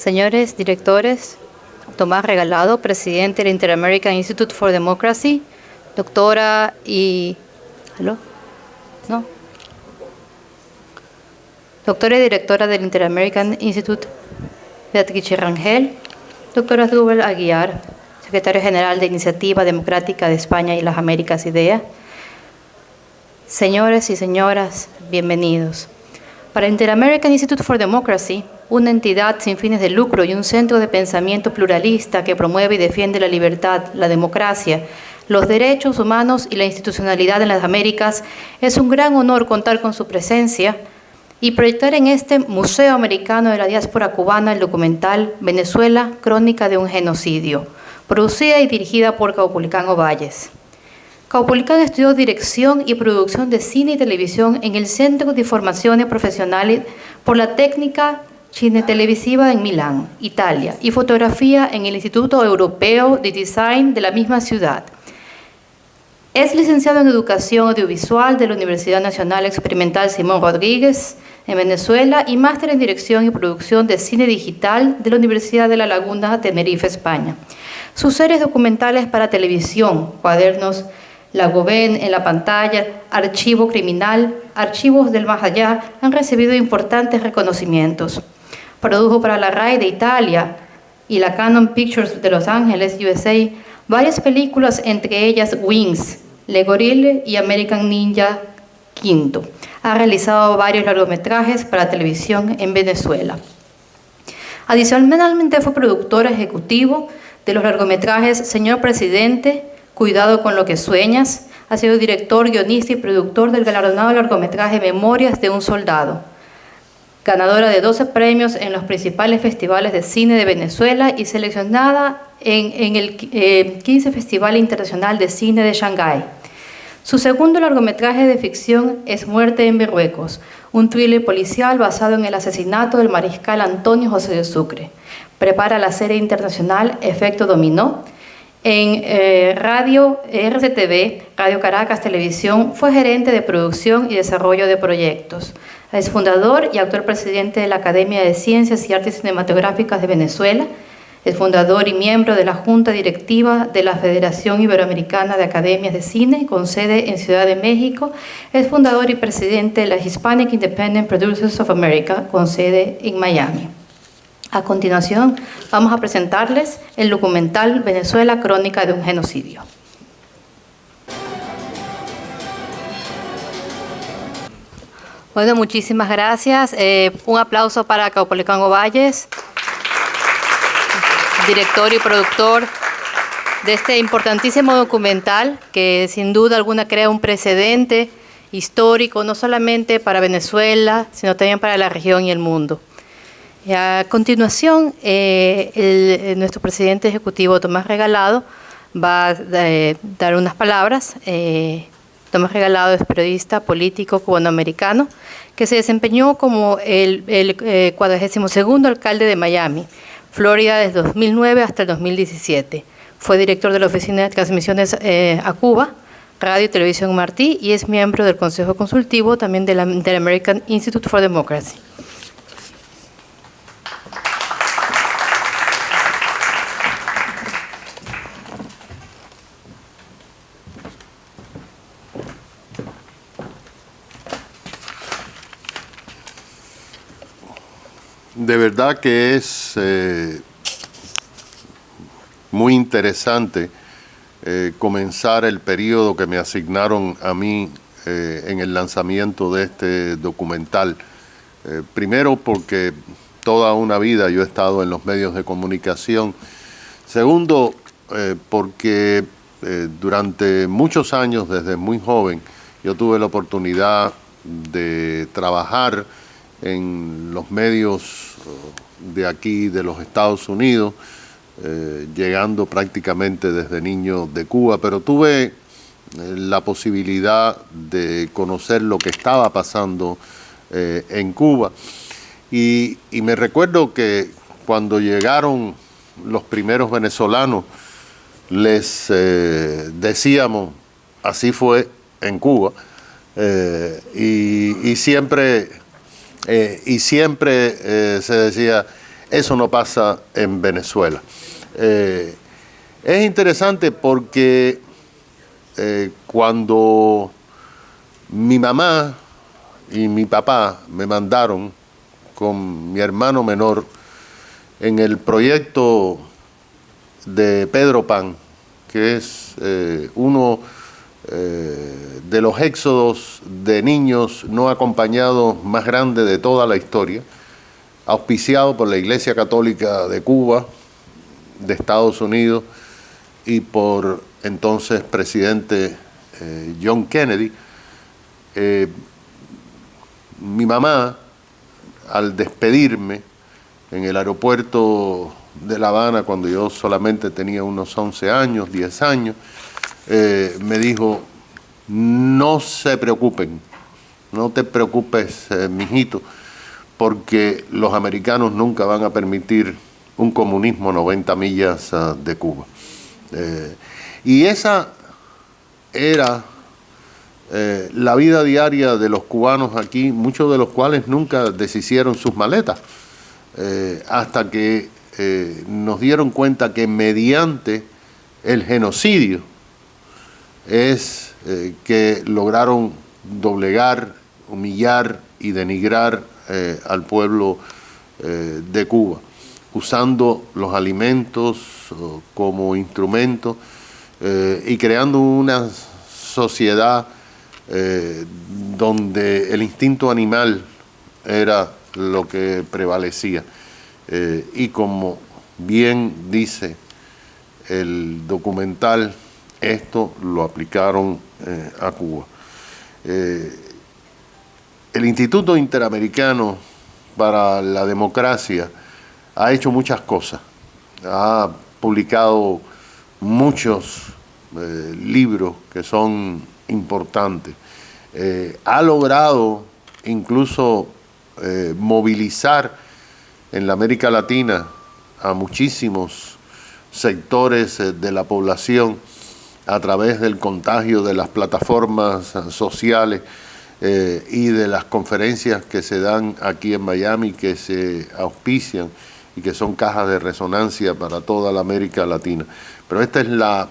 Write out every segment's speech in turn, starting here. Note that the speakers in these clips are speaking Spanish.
señores directores, Tomás Regalado, presidente del Inter-American Institute for Democracy, doctora y... ¿Aló? ¿No? Doctora y directora del Inter-American Institute, Beatriz Rangel, doctora Rubel Aguiar, secretario general de Iniciativa Democrática de España y las Américas IDEA. Señores y señoras, bienvenidos. Para el Inter-American Institute for Democracy, una entidad sin fines de lucro y un centro de pensamiento pluralista que promueve y defiende la libertad, la democracia, los derechos humanos y la institucionalidad en las Américas, es un gran honor contar con su presencia y proyectar en este Museo Americano de la Diáspora Cubana el documental Venezuela, Crónica de un Genocidio, producida y dirigida por Caupolicán Ovalles. Caupolicán estudió dirección y producción de cine y televisión en el Centro de Formazione Professionale por la Técnica Cinetelevisiva en Milán, Italia, y fotografía en el Instituto Europeo de Design de la misma ciudad. Es licenciado en Educación Audiovisual de la Universidad Nacional Experimental Simón Rodríguez en Venezuela y máster en Dirección y Producción de Cine Digital de la Universidad de La Laguna, Tenerife, España. Sus series documentales para televisión, Cuadernos La Goven en la pantalla, Archivo Criminal, Archivos del Más Allá, han recibido importantes reconocimientos. Produjo para la RAI de Italia y la Canon Pictures de Los Ángeles, USA, varias películas, entre ellas Wings, Le Gorille y American Ninja V. Ha realizado varios largometrajes para televisión en Venezuela. Adicionalmente fue productor ejecutivo de los largometrajes Señor Presidente, Cuidado con lo que sueñas. Ha sido director, guionista y productor del galardonado largometraje Memorias de un Soldado, ganadora de 12 premios en los principales festivales de cine de Venezuela y seleccionada en el 15 Festival Internacional de Cine de Shanghái. Su segundo largometraje de ficción es Muerte en Marruecos, un thriller policial basado en el asesinato del mariscal Antonio José de Sucre. Prepara la serie internacional Efecto Dominó. En Radio RCTV, Radio Caracas Televisión, fue gerente de producción y desarrollo de proyectos. Es fundador y actual presidente de la Academia de Ciencias y Artes Cinematográficas de Venezuela. Es fundador y miembro de la Junta Directiva de la Federación Iberoamericana de Academias de Cine, con sede en Ciudad de México. Es fundador y presidente de la Hispanic Independent Producers of America, con sede en Miami. A continuación, vamos a presentarles el documental Venezuela, Crónica de un Genocidio. Bueno, muchísimas gracias. Un aplauso para Caupolicán Ovalles, director y productor de este importantísimo documental que sin duda alguna crea un precedente histórico, no solamente para Venezuela, sino también para la región y el mundo. A continuación, nuestro presidente ejecutivo, Tomás Regalado, va a dar unas palabras. Tomás Regalado es periodista político cubanoamericano que se desempeñó como el 42º alcalde de Miami, Florida, desde 2009 hasta el 2017. Fue director de la Oficina de Transmisiones a Cuba, Radio y Televisión Martí, y es miembro del Consejo Consultivo también del Inter-American Institute for Democracy. De verdad que es muy interesante comenzar el periodo que me asignaron a mí en el lanzamiento de este documental. Primero porque toda una vida yo he estado en los medios de comunicación. Segundo, porque durante muchos años, desde muy joven, yo tuve la oportunidad de trabajar en los medios de aquí, de los Estados Unidos, llegando prácticamente desde niño de Cuba, pero tuve la posibilidad de conocer lo que estaba pasando en Cuba. Y me recuerdo que cuando llegaron los primeros venezolanos, les decíamos, así fue en Cuba, y siempre se decía, Eso no pasa en Venezuela. Es interesante porque cuando mi mamá y mi papá me mandaron con mi hermano menor en el proyecto de Pedro Pan, que es uno de los éxodos de niños no acompañados más grandes de toda la historia, auspiciado por la Iglesia Católica de Cuba, de Estados Unidos, y por entonces presidente John Kennedy. Mi mamá, al despedirme en el aeropuerto de La Habana, cuando yo solamente tenía unos 11 años, 10 años, me dijo: no se preocupen, no te preocupes, mijito, porque los americanos nunca van a permitir un comunismo a 90 millas de Cuba. Y esa era la vida diaria de los cubanos aquí, muchos de los cuales nunca deshicieron sus maletas, hasta que nos dieron cuenta que mediante el genocidio es que lograron doblegar, humillar y denigrar al pueblo de Cuba, usando los alimentos como instrumento y creando una sociedad donde el instinto animal era lo que prevalecía. Y como bien dice el documental, esto lo aplicaron a Cuba. El Instituto Interamericano para la Democracia ha hecho muchas cosas. Ha publicado muchos libros que son importantes. Ha logrado incluso movilizar en la América Latina a muchísimos sectores de la población a través del contagio de las plataformas sociales y de las conferencias que se dan aquí en Miami, que se auspician y que son cajas de resonancia para toda la América Latina. Pero esta es la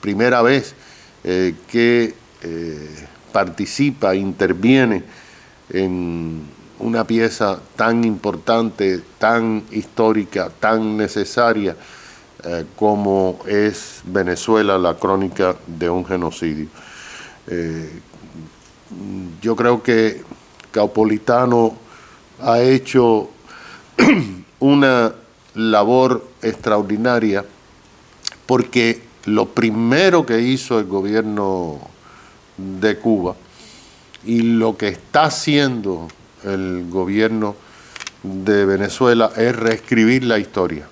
primera vez que participa, interviene en una pieza tan importante, tan histórica, tan necesaria como es Venezuela, la crónica de un genocidio. Yo creo que Caupolicano ha hecho una labor extraordinaria, porque lo primero que hizo el gobierno de Cuba y lo que está haciendo el gobierno de Venezuela es reescribir la historia.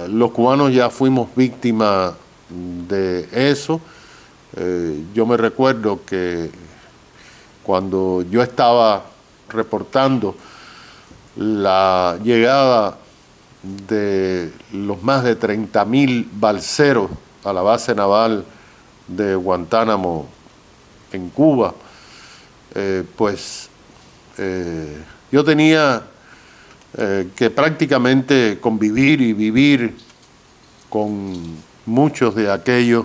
Los cubanos ya fuimos víctimas de eso. Yo me recuerdo que cuando yo estaba reportando la llegada de los más de 30.000 balseros a la base naval de Guantánamo en Cuba, yo tenía que prácticamente convivir y vivir con muchos de aquellos,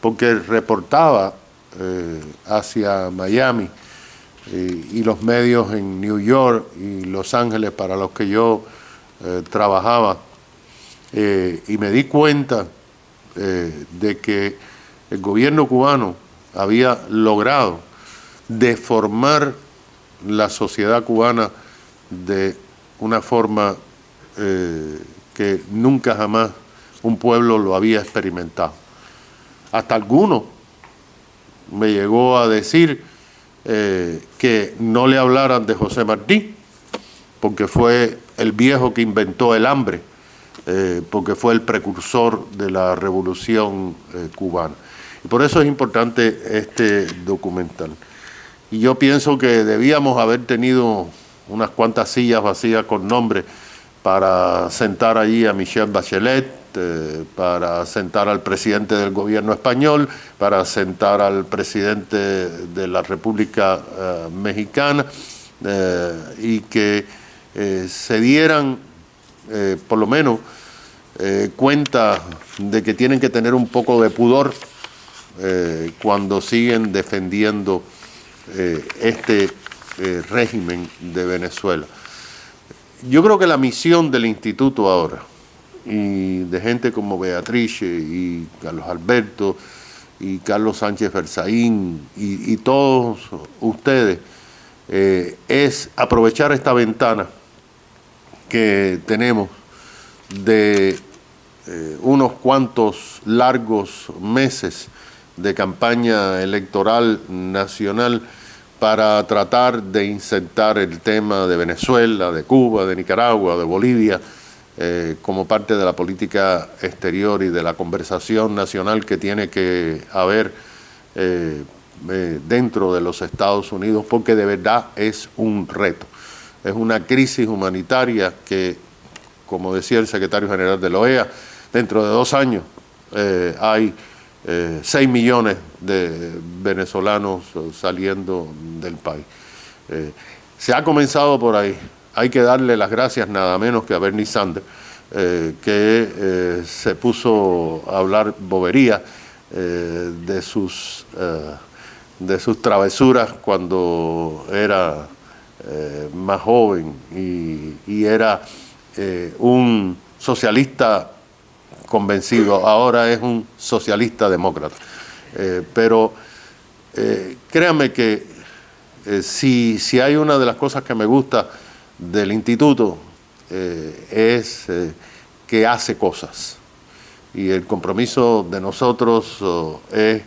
porque reportaba hacia Miami y los medios en New York y Los Ángeles para los que yo trabajaba, y me di cuenta de que el gobierno cubano había logrado deformar la sociedad cubana de una forma que nunca jamás un pueblo lo había experimentado. Hasta alguno me llegó a decir que no le hablaran de José Martí, porque fue el viejo que inventó el hambre, porque fue el precursor de la revolución cubana. Y por eso es importante este documental. Y yo pienso que debíamos haber tenido unas cuantas sillas vacías con nombre para sentar allí a Michelle Bachelet, para sentar al presidente del gobierno español, para sentar al presidente de la República Mexicana, y que se dieran por lo menos cuenta de que tienen que tener un poco de pudor cuando siguen defendiendo este régimen de Venezuela. Yo creo que la misión del instituto ahora, y de gente como Beatrice y Carlos Alberto y Carlos Sánchez Berzaín y todos ustedes, es aprovechar esta ventana que tenemos de unos cuantos largos meses de campaña electoral nacional para tratar de insertar el tema de Venezuela, de Cuba, de Nicaragua, de Bolivia, como parte de la política exterior y de la conversación nacional que tiene que haber dentro de los Estados Unidos, porque de verdad es un reto. Es una crisis humanitaria que, como decía el secretario general de la OEA, dentro de 2 años hay 6 millones de venezolanos saliendo del país. Se ha comenzado por ahí. Hay que darle las gracias nada menos que a Bernie Sanders, que se puso a hablar bobería de sus travesuras cuando era más joven y era un socialista convencido. Ahora es un socialista demócrata. Pero créanme que si hay una de las cosas que me gusta del instituto es que hace cosas. Y el compromiso de nosotros es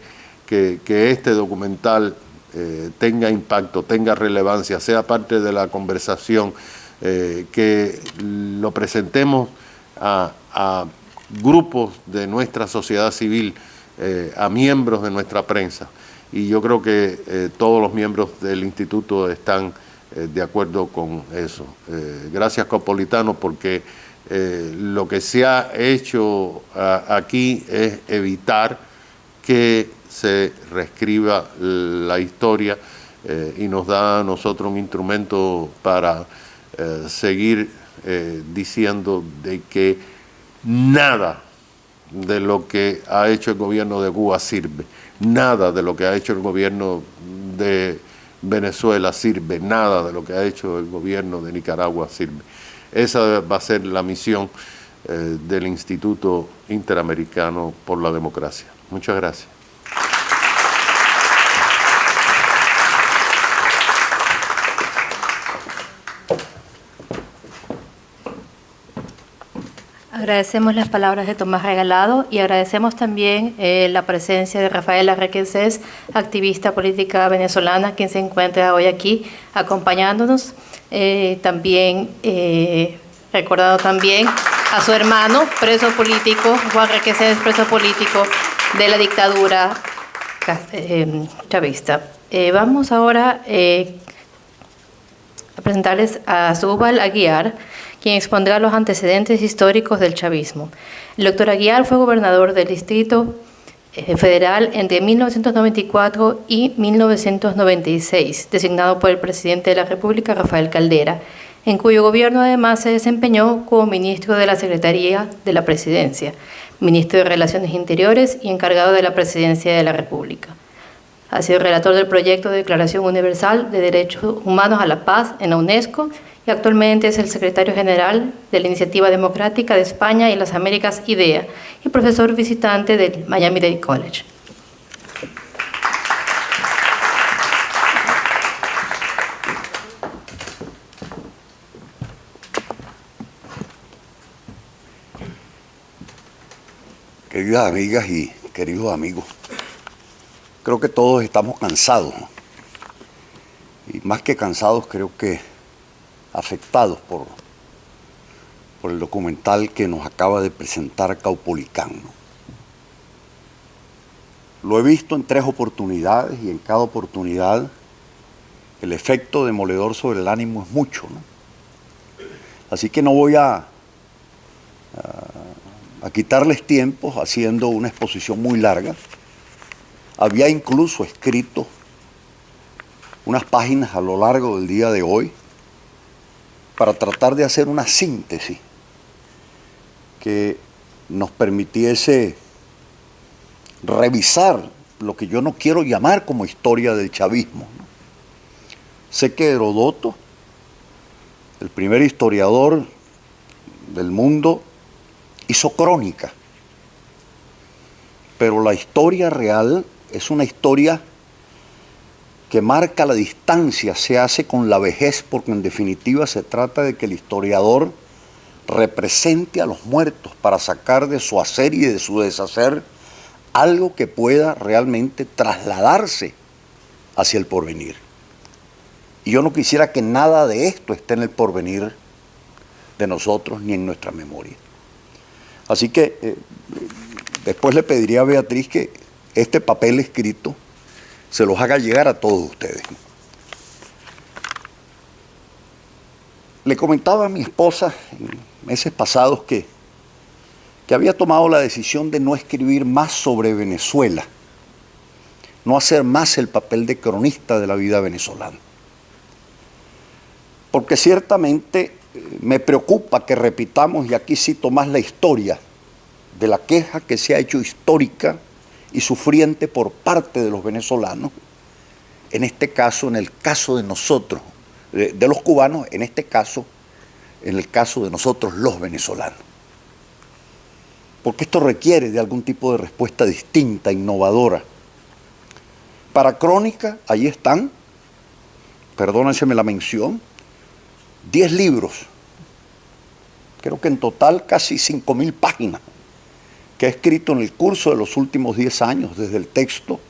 que este documental tenga impacto, tenga relevancia, sea parte de la conversación, que lo presentemos a grupos de nuestra sociedad civil, a miembros de nuestra prensa. Y yo creo que todos los miembros del instituto están de acuerdo con eso. Gracias, Cospolitano, porque lo que se ha hecho aquí es evitar que se reescriba la historia y nos da a nosotros un instrumento para seguir diciendo de que nada de lo que ha hecho el gobierno de Cuba sirve, nada de lo que ha hecho el gobierno de Venezuela sirve, nada de lo que ha hecho el gobierno de Nicaragua sirve. Esa va a ser la misión del Instituto Interamericano por la Democracia. Muchas gracias. Agradecemos las palabras de Tomás Regalado y agradecemos también la presencia de Rafaela Requesens, activista política venezolana, quien se encuentra hoy aquí acompañándonos. También recordado también a su hermano, preso político, Juan Requesens, preso político de la dictadura chavista. Vamos ahora a presentarles a Zubal Aguiar, quien expondrá los antecedentes históricos del chavismo. El doctor Aguiar fue gobernador del Distrito Federal entre 1994 y 1996, designado por el presidente de la República, Rafael Caldera, en cuyo gobierno además se desempeñó como ministro de la Secretaría de la Presidencia, ministro de Relaciones Interiores y encargado de la Presidencia de la República. Ha sido relator del proyecto de Declaración Universal de Derechos Humanos a la Paz en la UNESCO y actualmente es el secretario general de la Iniciativa Democrática de España y las Américas, IDEA, y profesor visitante del Miami-Dade College. Queridas amigas y queridos amigos, creo que todos estamos cansados, ¿no? Y más que cansados, creo que afectados por el documental que nos acaba de presentar Caupolicán, ¿no? Lo he visto en 3 oportunidades y en cada oportunidad el efecto demoledor sobre el ánimo es mucho, ¿no? Así que no voy a quitarles tiempo haciendo una exposición muy larga. Había incluso escrito unas páginas a lo largo del día de hoy para tratar de hacer una síntesis que nos permitiese revisar lo que yo no quiero llamar como historia del chavismo. Sé que Heródoto, el primer historiador del mundo, hizo crónica, pero la historia real es una historia que marca la distancia, se hace con la vejez, porque en definitiva se trata de que el historiador represente a los muertos para sacar de su hacer y de su deshacer algo que pueda realmente trasladarse hacia el porvenir. Y yo no quisiera que nada de esto esté en el porvenir de nosotros ni en nuestra memoria. Así que después le pediría a Beatriz que este papel escrito se los haga llegar a todos ustedes. Le comentaba a mi esposa en meses pasados que había tomado la decisión de no escribir más sobre Venezuela, no hacer más el papel de cronista de la vida venezolana. Porque ciertamente me preocupa que repitamos, y aquí cito más la historia, de la queja que se ha hecho histórica y sufriente por parte de los venezolanos, en este caso, en el caso de nosotros, de los cubanos, en este caso, en el caso de nosotros los venezolanos. Porque esto requiere de algún tipo de respuesta distinta, innovadora. Para Crónica, ahí están, perdónenseme la mención, 10 libros, creo que en total casi 5.000 páginas, que he escrito en el curso de los últimos 10 años, desde el texto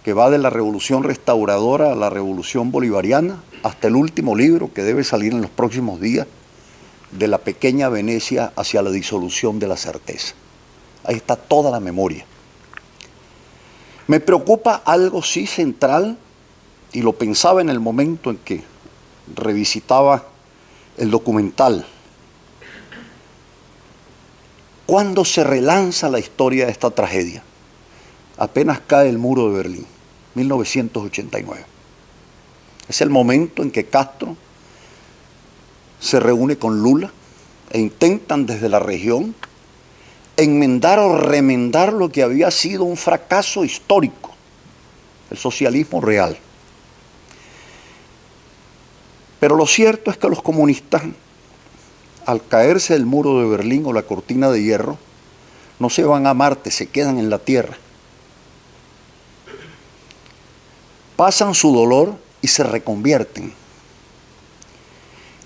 que va de la Revolución Restauradora a la Revolución Bolivariana, hasta el último libro que debe salir en los próximos días, de la pequeña Venecia hacia la disolución de la certeza. Ahí está toda la memoria. Me preocupa algo sí central, y lo pensaba en el momento en que revisitaba el documental. ¿Cuándo se relanza la historia de esta tragedia? Apenas cae el muro de Berlín, 1989. Es el momento en que Castro se reúne con Lula e intentan desde la región enmendar o remendar lo que había sido un fracaso histórico, el socialismo real. Pero lo cierto es que los comunistas, al caerse el muro de Berlín o la cortina de hierro, no se van a Marte, se quedan en la Tierra. Pasan su dolor y se reconvierten.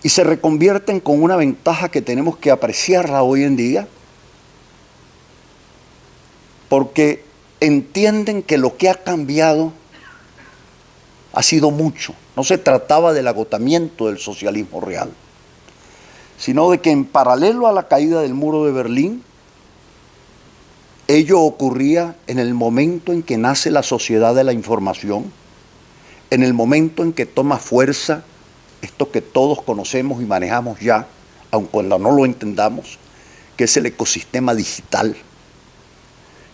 Y se reconvierten con una ventaja que tenemos que apreciarla hoy en día, porque entienden que lo que ha cambiado ha sido mucho. No se trataba del agotamiento del socialismo real, sino de que en paralelo a la caída del muro de Berlín, ello ocurría en el momento en que nace la sociedad de la información, en el momento en que toma fuerza esto que todos conocemos y manejamos ya, aun cuando no lo entendamos, que es el ecosistema digital,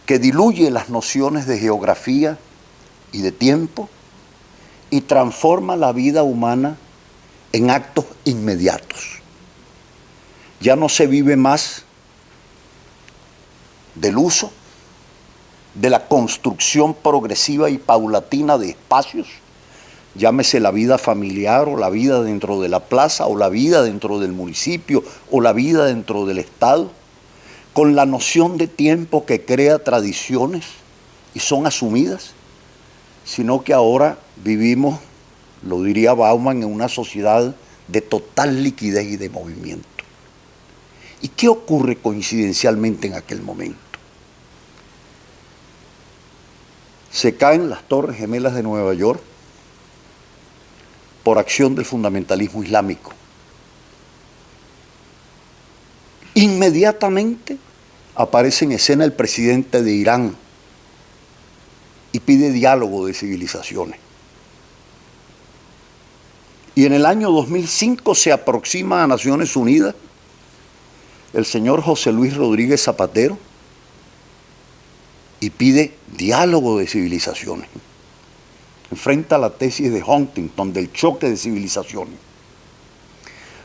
que diluye las nociones de geografía y de tiempo y transforma la vida humana en actos inmediatos. Ya no se vive más del uso, de la construcción progresiva y paulatina de espacios, llámese la vida familiar o la vida dentro de la plaza o la vida dentro del municipio o la vida dentro del Estado, con la noción de tiempo que crea tradiciones y son asumidas, sino que ahora vivimos, lo diría Bauman, en una sociedad de total liquidez y de movimiento. ¿Y qué ocurre coincidencialmente en aquel momento? Se caen las Torres Gemelas de Nueva York por acción del fundamentalismo islámico. Inmediatamente aparece en escena el presidente de Irán y pide diálogo de civilizaciones. Y en el año 2005 se aproxima a Naciones Unidas el señor José Luis Rodríguez Zapatero y pide diálogo de civilizaciones. Enfrenta la tesis de Huntington del choque de civilizaciones.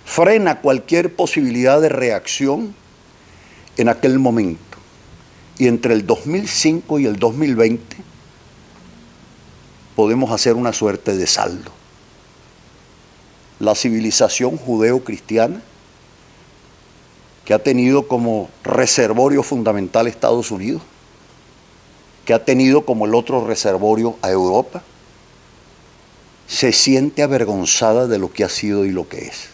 frena cualquier posibilidad de reacción en aquel momento. Y entre el 2005 y el 2020 podemos hacer una suerte de saldo. La civilización judeo-cristiana, que ha tenido como reservorio fundamental Estados Unidos, que ha tenido como el otro reservorio a Europa, se siente avergonzada de lo que ha sido y lo que es.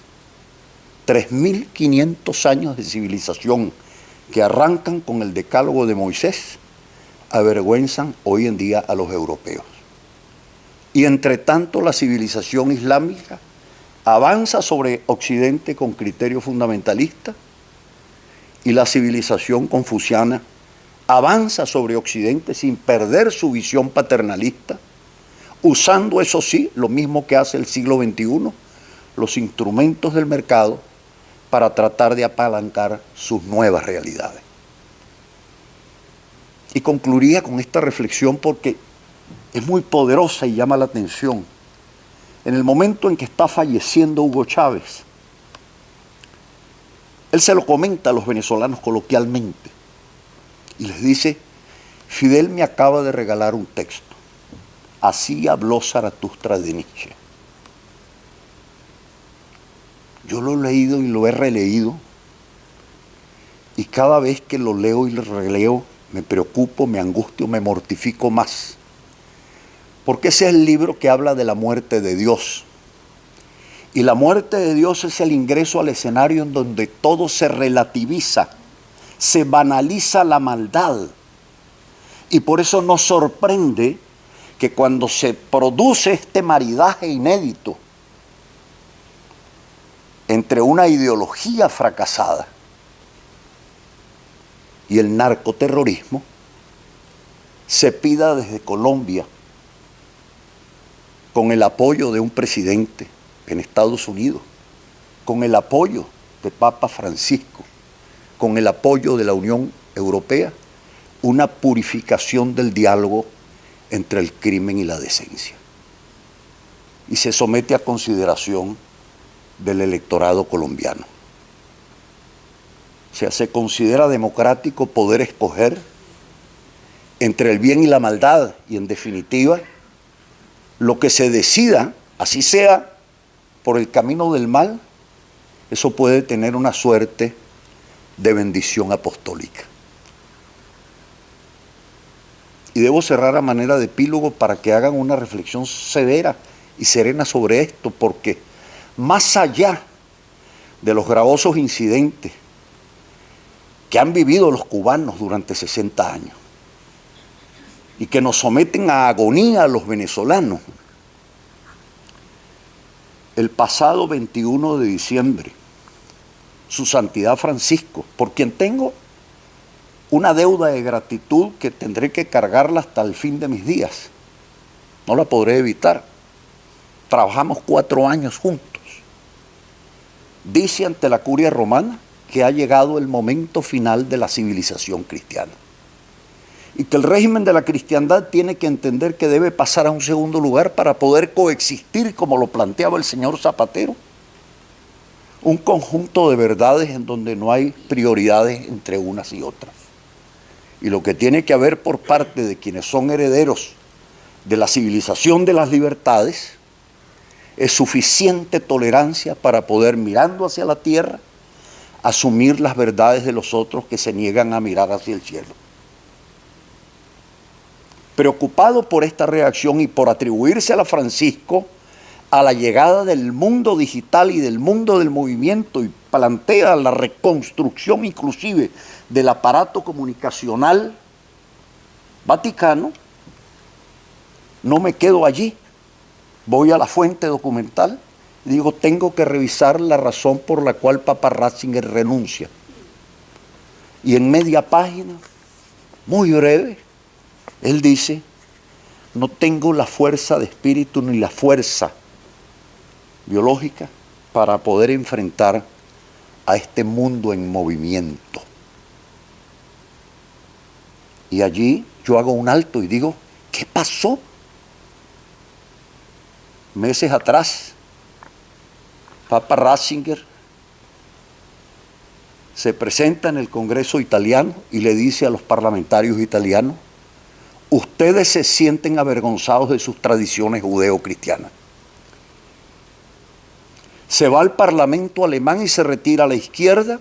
3.500 años de civilización que arrancan con el decálogo de Moisés avergüenzan hoy en día a los europeos. Y entre tanto la civilización islámica avanza sobre Occidente con criterio fundamentalista y la civilización confuciana avanza sobre Occidente sin perder su visión paternalista, usando, eso sí, lo mismo que hace el siglo XXI, los instrumentos del mercado para tratar de apalancar sus nuevas realidades. Y concluiría con esta reflexión porque es muy poderosa y llama la atención. En el momento en que está falleciendo Hugo Chávez, él se lo comenta a los venezolanos coloquialmente y les dice: Fidel me acaba de regalar un texto. Así habló Zaratustra de Nietzsche. Yo lo he leído y lo he releído y cada vez que lo leo y lo releo me preocupo, me angustio, me mortifico más. Porque ese es el libro que habla de la muerte de Dios. Y la muerte de Dios es el ingreso al escenario en donde todo se relativiza, se banaliza la maldad. Y por eso nos sorprende que cuando se produce este maridaje inédito entre una ideología fracasada y el narcoterrorismo, se pida desde Colombia, con el apoyo de un presidente en Estados Unidos, con el apoyo de Papa Francisco, con el apoyo de la Unión Europea, una purificación del diálogo entre el crimen y la decencia. Y se somete a consideración del electorado colombiano. O sea, se considera democrático poder escoger entre el bien y la maldad y, en definitiva, lo que se decida, así sea por el camino del mal, eso puede tener una suerte de bendición apostólica. Y debo cerrar a manera de epílogo para que hagan una reflexión severa y serena sobre esto, porque más allá de los gravosos incidentes que han vivido los cubanos durante 60 años y que nos someten a agonía a los venezolanos, el pasado 21 de diciembre, Su Santidad Francisco, por quien tengo una deuda de gratitud que tendré que cargarla hasta el fin de mis días, no la podré evitar. Trabajamos 4 años juntos. Dice ante la curia romana que ha llegado el momento final de la civilización cristiana y que el régimen de la cristiandad tiene que entender que debe pasar a un segundo lugar para poder coexistir, como lo planteaba el señor Zapatero, un conjunto de verdades en donde no hay prioridades entre unas y otras. Y lo que tiene que haber por parte de quienes son herederos de la civilización de las libertades es suficiente tolerancia para poder, mirando hacia la tierra, asumir las verdades de los otros que se niegan a mirar hacia el cielo. Preocupado por esta reacción y por atribuírsela a Francisco a la llegada del mundo digital y del mundo del movimiento, y plantea la reconstrucción inclusive del aparato comunicacional vaticano, no me quedo allí, voy a la fuente documental y digo, tengo que revisar la razón por la cual Papa Ratzinger renuncia. Y en media página, muy breve, él dice, no tengo la fuerza de espíritu ni la fuerza biológica para poder enfrentar a este mundo en movimiento. Y allí yo hago un alto y digo, ¿qué pasó? Meses atrás, Papa Ratzinger se presenta en el Congreso italiano y le dice a los parlamentarios italianos: ustedes se sienten avergonzados de sus tradiciones judeo-cristianas. Se va al Parlamento alemán y se retira a la izquierda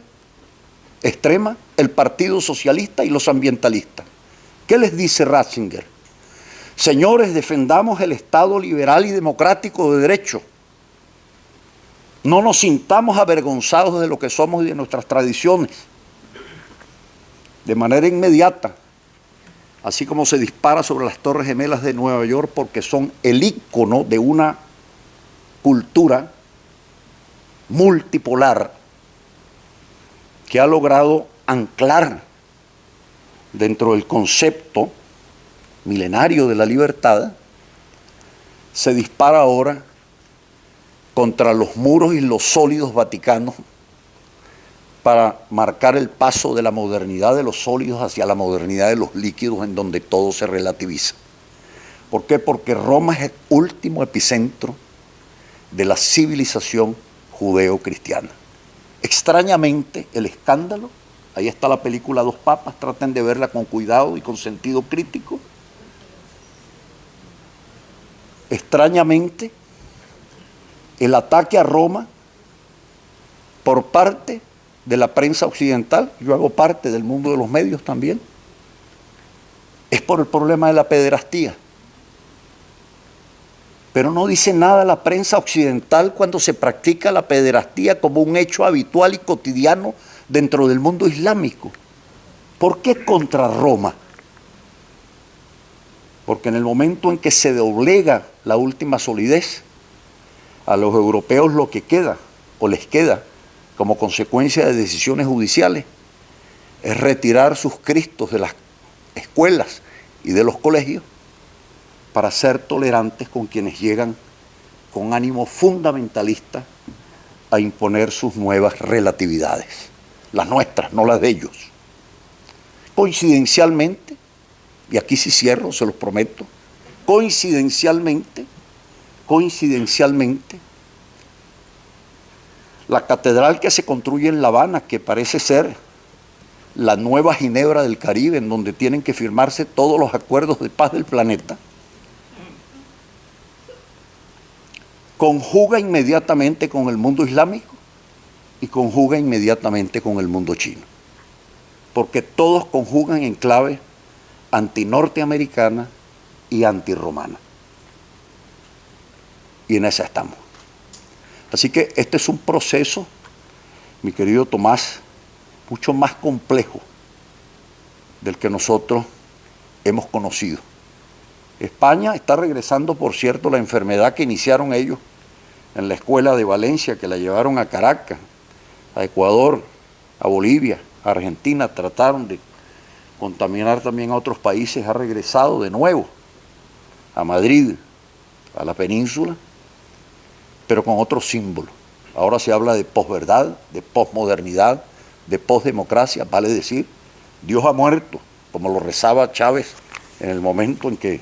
extrema, el Partido Socialista y los ambientalistas. ¿Qué les dice Ratzinger? Señores, defendamos el Estado liberal y democrático de derecho. No nos sintamos avergonzados de lo que somos y de nuestras tradiciones. De manera inmediata, así como se dispara sobre las Torres Gemelas de Nueva York, porque son el ícono de una cultura multipolar que ha logrado anclar dentro del concepto milenario de la libertad, se dispara ahora contra los muros y los sólidos vaticanos para marcar el paso de la modernidad de los sólidos hacia la modernidad de los líquidos, en donde todo se relativiza. ¿Por qué? Porque Roma es el último epicentro de la civilización judeo-cristiana. Extrañamente, el escándalo, ahí está la película Dos Papas, traten de verla con cuidado y con sentido crítico. Extrañamente, el ataque a Roma por parte de la prensa occidental, yo hago parte del mundo de los medios también, es por el problema de la pederastía. Pero no dice nada la prensa occidental cuando se practica la pederastía como un hecho habitual y cotidiano dentro del mundo islámico. ¿Por qué contra Roma? Porque en el momento en que se doblega la última solidez, a los europeos lo que queda, o les queda, como consecuencia de decisiones judiciales, es retirar sus cristos de las escuelas y de los colegios para ser tolerantes con quienes llegan con ánimo fundamentalista a imponer sus nuevas relatividades, las nuestras, no las de ellos. Coincidencialmente, y aquí sí cierro, se los prometo, coincidencialmente, la catedral que se construye en La Habana, que parece ser la nueva Ginebra del Caribe, en donde tienen que firmarse todos los acuerdos de paz del planeta, conjuga inmediatamente con el mundo islámico y conjuga inmediatamente con el mundo chino, porque todos conjugan en clave antinorteamericana y antirromana. Y en esa estamos. Así que este es un proceso, mi querido Tomás, mucho más complejo del que nosotros hemos conocido. España está regresando, por cierto, la enfermedad que iniciaron ellos en la escuela de Valencia, que la llevaron a Caracas, a Ecuador, a Bolivia, a Argentina, trataron de contaminar también a otros países, ha regresado de nuevo a Madrid, a la península, pero con otros símbolos. Ahora se habla de posverdad, de posmodernidad, de posdemocracia, vale decir, Dios ha muerto, como lo rezaba Chávez en el momento en que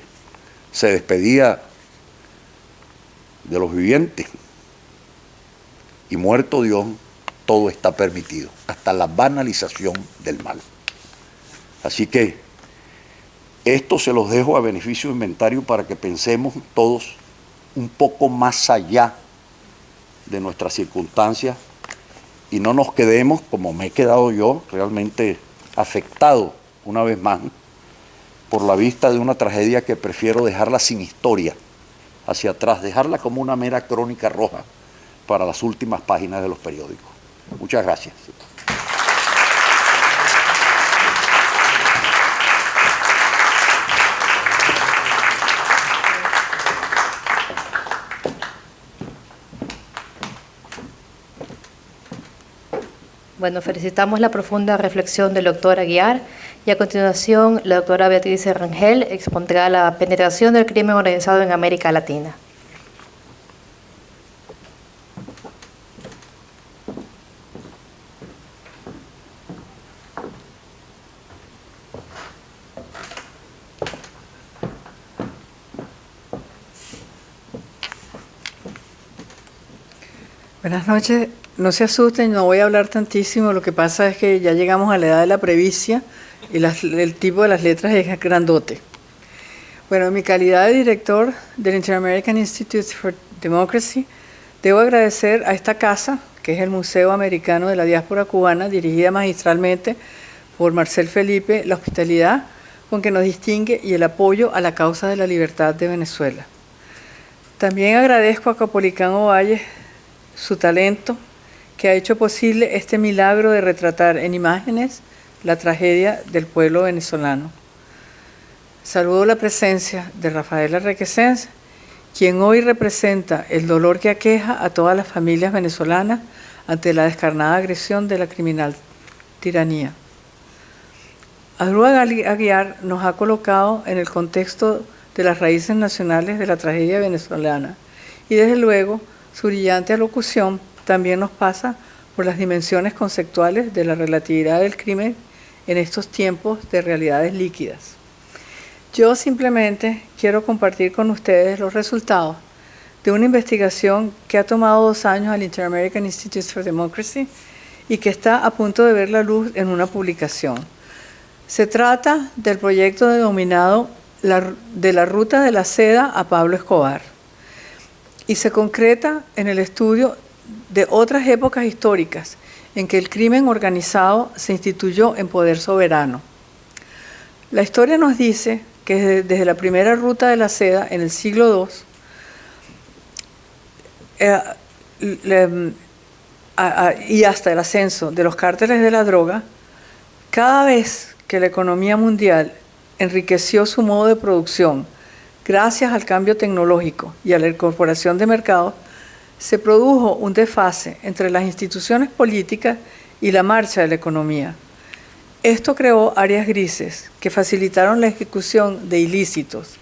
se despedía de los vivientes. Y muerto Dios, todo está permitido, hasta la banalización del mal. Así que esto se los dejo a beneficio de inventario para que pensemos todos un poco más allá de nuestras circunstancias y no nos quedemos, como me he quedado yo, realmente afectado una vez más por la vista de una tragedia que prefiero dejarla sin historia hacia atrás, dejarla como una mera crónica roja para las últimas páginas de los periódicos. Muchas gracias. Bueno, felicitamos la profunda reflexión del doctor Aguiar y a continuación la doctora Beatriz Rangel expondrá la penetración del crimen organizado en América Latina. Buenas noches. No se asusten, no voy a hablar tantísimo, lo que pasa es que ya llegamos a la edad de la previcia y el tipo de las letras es grandote. Bueno, en mi calidad de director del Inter-American Institute for Democracy, debo agradecer a esta casa, que es el Museo Americano de la Diáspora Cubana, dirigida magistralmente por Marcel Felipe, la hospitalidad con que nos distingue y el apoyo a la causa de la libertad de Venezuela. También agradezco a Capolicán Ovalle su talento, que ha hecho posible este milagro de retratar en imágenes la tragedia del pueblo venezolano. Saludo la presencia de Rafaela Requesens, quien hoy representa el dolor que aqueja a todas las familias venezolanas ante la descarnada agresión de la criminal tiranía. Adrúa Aguiar nos ha colocado en el contexto de las raíces nacionales de la tragedia venezolana y desde luego su brillante alocución también nos pasa por las dimensiones conceptuales de la relatividad del crimen en estos tiempos de realidades líquidas. Yo simplemente quiero compartir con ustedes los resultados de una investigación que ha tomado 2 años al Inter-American Institute for Democracy y que está a punto de ver la luz en una publicación. Se trata del proyecto denominado de la ruta de la seda a Pablo Escobar y se concreta en el estudio de otras épocas históricas en que el crimen organizado se instituyó en poder soberano. La historia nos dice que desde la primera ruta de la seda en el siglo II y hasta el ascenso de los cárteles de la droga, cada vez que la economía mundial enriqueció su modo de producción gracias al cambio tecnológico y a la incorporación de mercados, se produjo un desfase entre las instituciones políticas y la marcha de la economía. Esto creó áreas grises que facilitaron la ejecución de ilícitos,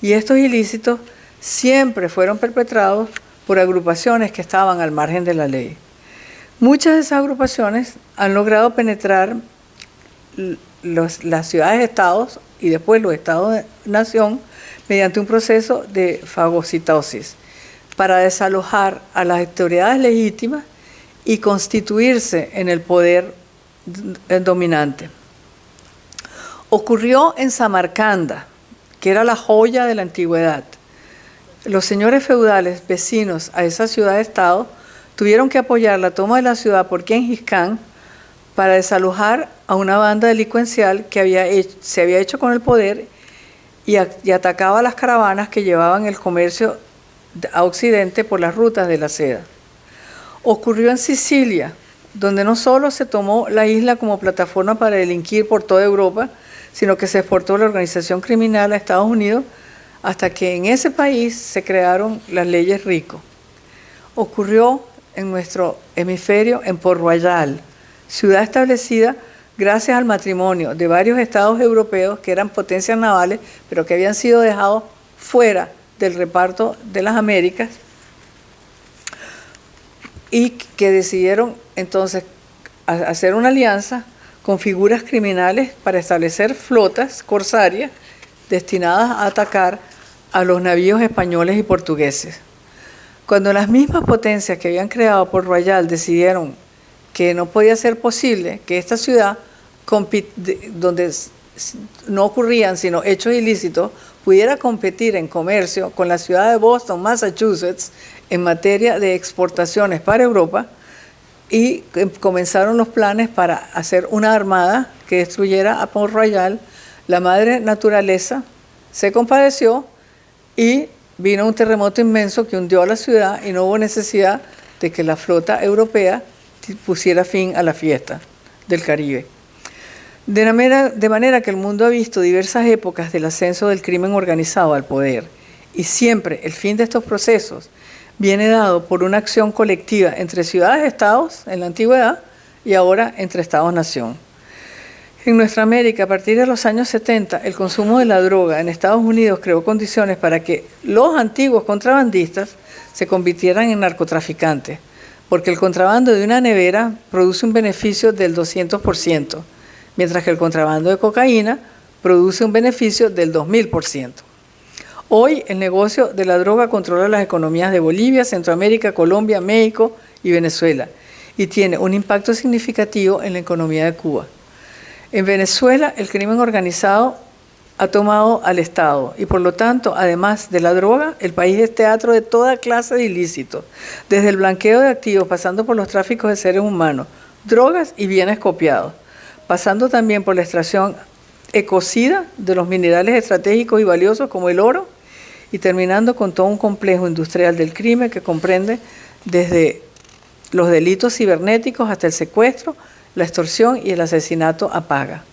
y estos ilícitos siempre fueron perpetrados por agrupaciones que estaban al margen de la ley. Muchas de esas agrupaciones han logrado penetrar las ciudades-estados y después los estados-nación mediante un proceso de fagocitosis para desalojar a las autoridades legítimas y constituirse en el poder dominante. Ocurrió en Samarcanda, que era la joya de la antigüedad. Los señores feudales vecinos a esa ciudad-estado tuvieron que apoyar la toma de la ciudad por Genghis Khan para desalojar a una banda delincuencial que se había hecho con el poder y atacaba a las caravanas que llevaban el comercio a Occidente por las rutas de la seda. Ocurrió en Sicilia, donde no solo se tomó la isla como plataforma para delinquir por toda Europa, sino que se exportó la organización criminal a Estados Unidos hasta que en ese país se crearon las leyes RICO. Ocurrió en nuestro hemisferio en Port Royal, ciudad establecida gracias al matrimonio de varios estados europeos que eran potencias navales, pero que habían sido dejados fuera del reparto de las Américas y que decidieron entonces hacer una alianza con figuras criminales para establecer flotas corsarias destinadas a atacar a los navíos españoles y portugueses. Cuando las mismas potencias que habían creado Port Royal decidieron que no podía ser posible que esta ciudad, donde no ocurrían sino hechos ilícitos, pudiera competir en comercio con la ciudad de Boston, Massachusetts, en materia de exportaciones para Europa, y comenzaron los planes para hacer una armada que destruyera a Port Royal. La madre naturaleza se compadeció y vino un terremoto inmenso que hundió a la ciudad y no hubo necesidad de que la flota europea pusiera fin a la fiesta del Caribe. De manera que el mundo ha visto diversas épocas del ascenso del crimen organizado al poder, y siempre el fin de estos procesos viene dado por una acción colectiva entre ciudades-estados en la antigüedad y ahora entre estados-nación. En nuestra América, a partir de los años 70, el consumo de la droga en Estados Unidos creó condiciones para que los antiguos contrabandistas se convirtieran en narcotraficantes, porque el contrabando de una nevera produce un beneficio del 200%, mientras que el contrabando de cocaína produce un beneficio del 2000%. Hoy el negocio de la droga controla las economías de Bolivia, Centroamérica, Colombia, México y Venezuela, y tiene un impacto significativo en la economía de Cuba. En Venezuela, el crimen organizado ha tomado al Estado y por lo tanto, además de la droga, el país es teatro de toda clase de ilícitos, desde el blanqueo de activos, pasando por los tráficos de seres humanos, drogas y bienes copiados, pasando también por la extracción ecocida de los minerales estratégicos y valiosos como el oro y terminando con todo un complejo industrial del crimen que comprende desde los delitos cibernéticos hasta el secuestro, la extorsión y el asesinato a paga.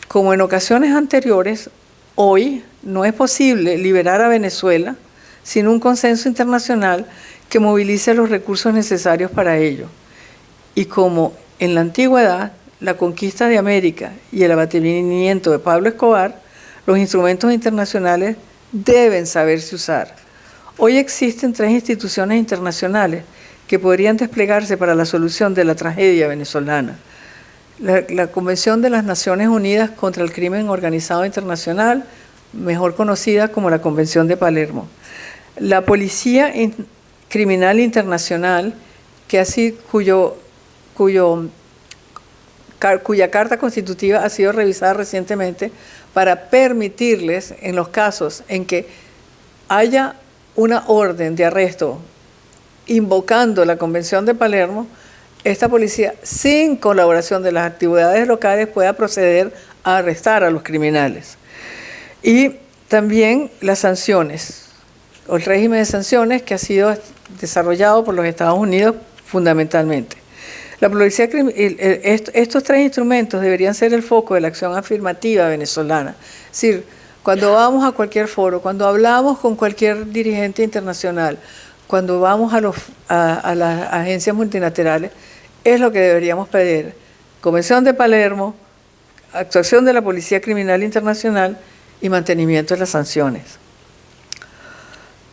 Como en ocasiones anteriores, hoy no es posible liberar a Venezuela sin un consenso internacional que movilice los recursos necesarios para ello. Y como en la antigüedad, la conquista de América y el abatimiento de Pablo Escobar, los instrumentos internacionales deben saberse usar. Hoy existen 3 instituciones internacionales que podrían desplegarse para la solución de la tragedia venezolana. La Convención de las Naciones Unidas contra el Crimen Organizado Internacional, mejor conocida como la Convención de Palermo. La Policía Criminal Internacional, cuya carta constitutiva ha sido revisada recientemente para permitirles, en los casos en que haya una orden de arresto invocando la Convención de Palermo, esta policía, sin colaboración de las actividades locales, pueda proceder a arrestar a los criminales. Y también las sanciones, o el régimen de sanciones que ha sido desarrollado por los Estados Unidos fundamentalmente. La policía, estos 3 instrumentos deberían ser el foco de la acción afirmativa venezolana. Es decir, cuando vamos a cualquier foro, cuando hablamos con cualquier dirigente internacional, cuando vamos a las agencias multilaterales, es lo que deberíamos pedir. Convención de Palermo, actuación de la Policía Criminal Internacional y mantenimiento de las sanciones.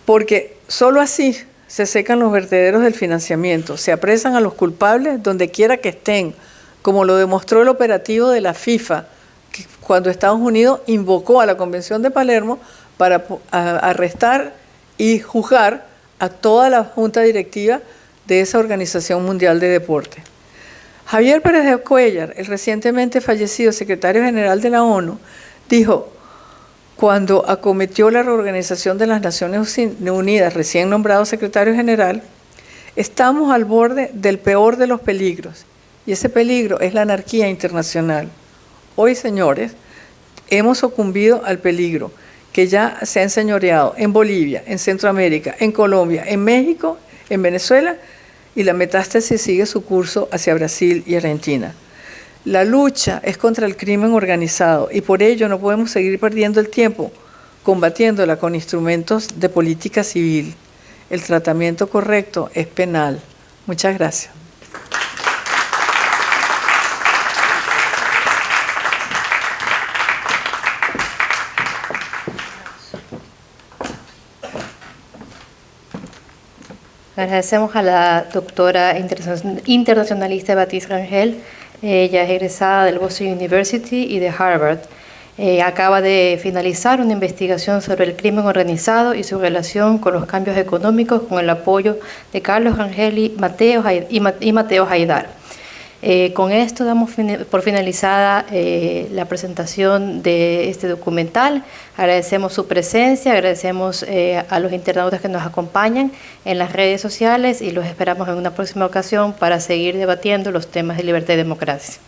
Porque solo así se secan los vertederos del financiamiento, se apresan a los culpables donde quiera que estén, como lo demostró el operativo de la FIFA, que cuando Estados Unidos invocó a la Convención de Palermo para arrestar y juzgar a toda la junta directiva de esa Organización Mundial de Deporte. Javier Pérez de Cuéllar, el recientemente fallecido secretario general de la ONU, dijo, cuando acometió la reorganización de las Naciones Unidas, recién nombrado secretario general, estamos al borde del peor de los peligros, y ese peligro es la anarquía internacional. Hoy, señores, hemos sucumbido al peligro que ya se ha enseñoreado en Bolivia, en Centroamérica, en Colombia, en México, en Venezuela, y la metástasis sigue su curso hacia Brasil y Argentina. La lucha es contra el crimen organizado y por ello no podemos seguir perdiendo el tiempo combatiéndola con instrumentos de política civil. El tratamiento correcto es penal. Muchas gracias. Agradecemos a la doctora internacionalista Beatriz Rangel. Ella es egresada del Boston University y de Harvard. Acaba de finalizar una investigación sobre el crimen organizado y su relación con los cambios económicos con el apoyo de Carlos Rangel y Mateo Haidar. Con esto damos por finalizada la presentación de este documental. Agradecemos su presencia, agradecemos a los internautas que nos acompañan en las redes sociales y los esperamos en una próxima ocasión para seguir debatiendo los temas de libertad y democracia.